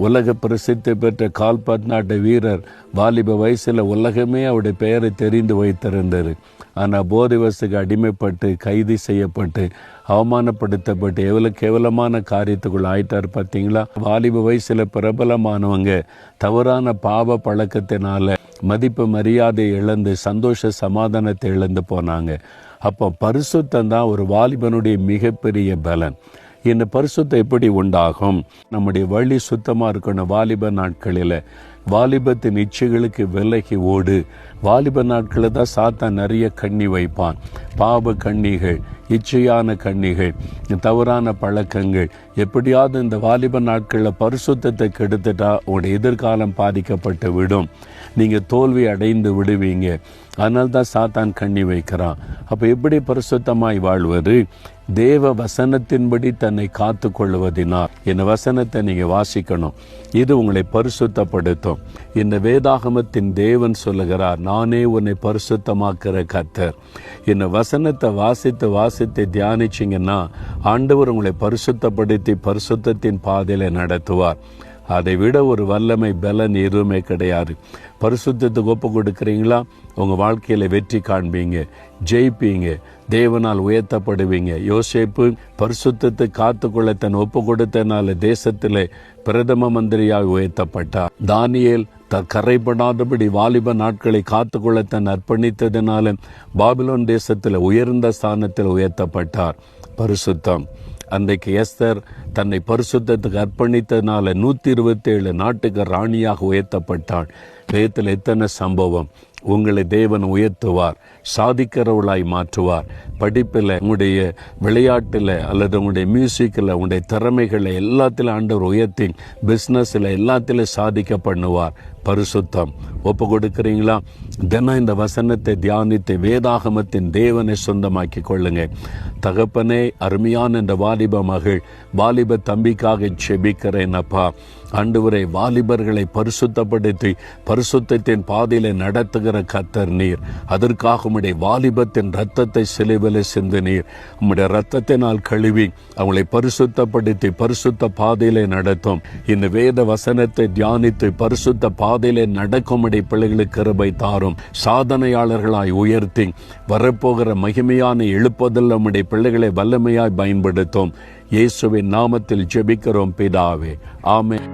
உலக பிரசித்தி பெற்ற கால்பந்தாட்ட வீரர் வாலிப வயசில் உலகமே அவருடைய பெயரை தெரிந்து வைத்திருந்தார். ஆனால் போதை வசுக்கு அடிமைப்பட்டு கைது செய்யப்பட்டு அவமானப்படுத்தப்பட்டு எவ்வளோ கேவலமான காரியத்துக்குள்ள ஆயிட்டார் பார்த்தீங்களா. வாலிப வயசில் பிரபலமானவங்க தவறான பாவ பழக்கத்தினால மதிப்பு மரியாதை இழந்து சந்தோஷ சமாதானத்தை இழந்து போனாங்க. அப்போ பரிசுத்தம் தான் ஒரு வாலிபனுடைய மிகப்பெரிய பலன். இந்த பரிசுத்தம் எப்படி உண்டாகும்? நம்முடைய வழி சுத்தமாக இருக்கணும். வாலிப நாட்களில் வாலிபத்தின் இச்சைகளுக்கு விலகி ஓடு. வாலிப நாட்களில் தான் சாத்தான் நிறைய கண்ணி வைப்பான். பாவ கண்ணிகள், இச்சையான கண்ணிகள், தவறான பழக்கங்கள். எப்படியாவது இந்த வாலிப நாட்களில் பரிசுத்தத்தை கெடுத்துட்டா உங்களுடைய எதிர்காலம் பாதிக்கப்பட்டு விடும். நீங்கள் தோல்வி அடைந்து விடுவீங்க. அதனால்தான் சாத்தான் கண்ணி வைக்கிறான். அப்போ எப்படி பரிசுத்தமாய் வாழ்வது? தேவ வசனத்தின்படி தன்னை காத்து கொள்வதினால். இந்த வசனத்தை நீங்கள் வாசிக்கணும். இது உங்களை பரிசுத்தப்படுத்தும். இந்த வேதாகமத்தின் தேவன் சொல்லுகிறார், நானே உன்னை பரிசுத்தமாக்குற கர்த்தர். இந்த வசனத்தை வாசித்து தியானிச்சிங்கன்னா ஆண்டவர் உங்களை பரிசுத்தப்படுத்தி பரிசுத்தத்தின் பாதையில நடத்துவார். அதை விட ஒரு வல்லமை பலன் எதுவுமே கிடையாது. பரிசுத்தத்துக்கு ஒப்பு கொடுக்குறீங்களா? உங்கள் வாழ்க்கையில் வெற்றி காண்பீங்க, ஜெயிப்பீங்க, தேவனால் உயர்த்தப்படுவீங்க. யோசேப்பு பரிசுத்தத்தை காத்துக்கொள்ள தன் ஒப்பு கொடுத்தனால தேசத்திலே பிரதம மந்திரியாக உயர்த்தப்பட்டார். தானியேல் கரைப்படாதபடி வாலிப நாட்களை காத்துக்கொள்ள தன் அர்ப்பணித்ததினால பாபிலோன் தேசத்தில் உயர்ந்த ஸ்தானத்தில் உயர்த்தப்பட்டார். பரிசுத்தம். அன்றைக்கு எஸ்தர் தன்னை பரிசுத்தத்துக்கு அர்ப்பணித்ததுனால 127 நாட்டுக்கு ராணியாக உயர்த்தப்பட்டாள். வேதத்தில் எத்தனை சம்பவம்! உங்களை தேவன் உயர்த்துவார், சாதிக்கிறவளாய் மாற்றுவார். படிப்பில், உங்களுடைய விளையாட்டில் அல்லது உங்களுடைய மியூசிக்கில், உங்களுடைய திறமைகளை எல்லாத்திலும் ஆண்டவர் உயர்த்தி பிஸ்னஸில் எல்லாத்திலும் சாதிக்க பண்ணுவார். பரிசுத்தம். ஒப்பு கொடுக்குறீங்களா? தினம் இந்த வசனத்தை தியானித்து வேதாகமத்தின் தேவனை சொந்தமாக்கி கொள்ளுங்க. தகப்பனே, அருமையான இந்த வாலிப மகள், வாலிப தம்பிக்காக செபிக்கிறேன் அப்பா. ஆண்டவரே, வாலிபர்களை பரிசுத்தப்படுத்தி பரிசுத்தத்தின் பாதையில நடத்துகிற கர்த்தர் நீர். அதற்காக உம்முடைய வாலிபத்தின் இரத்தத்தை சிலுவையில் சிந்தினீர். உம்முடைய இரத்தத்தினால் கழுவி அவங்களை பரிசுத்தப்படுத்தி பரிசுத்த பாதையில நடத்தும். இந்த வேத வசனத்தை தியானித்து பரிசுத்த பாதையில நடக்கும்படி பிள்ளைகளுக்கு கிருபை தாரும். சாதனையாளர்களாய் உயர்த்தி வரப்போகிற மகிமையான எழுப்புதல் நம்முடைய பிள்ளைகளை வல்லமையாய் பயன்படுத்தும். இயேசுவின் நாமத்தில் ஜெபிக்கிறோம் பிதாவே, ஆமென்.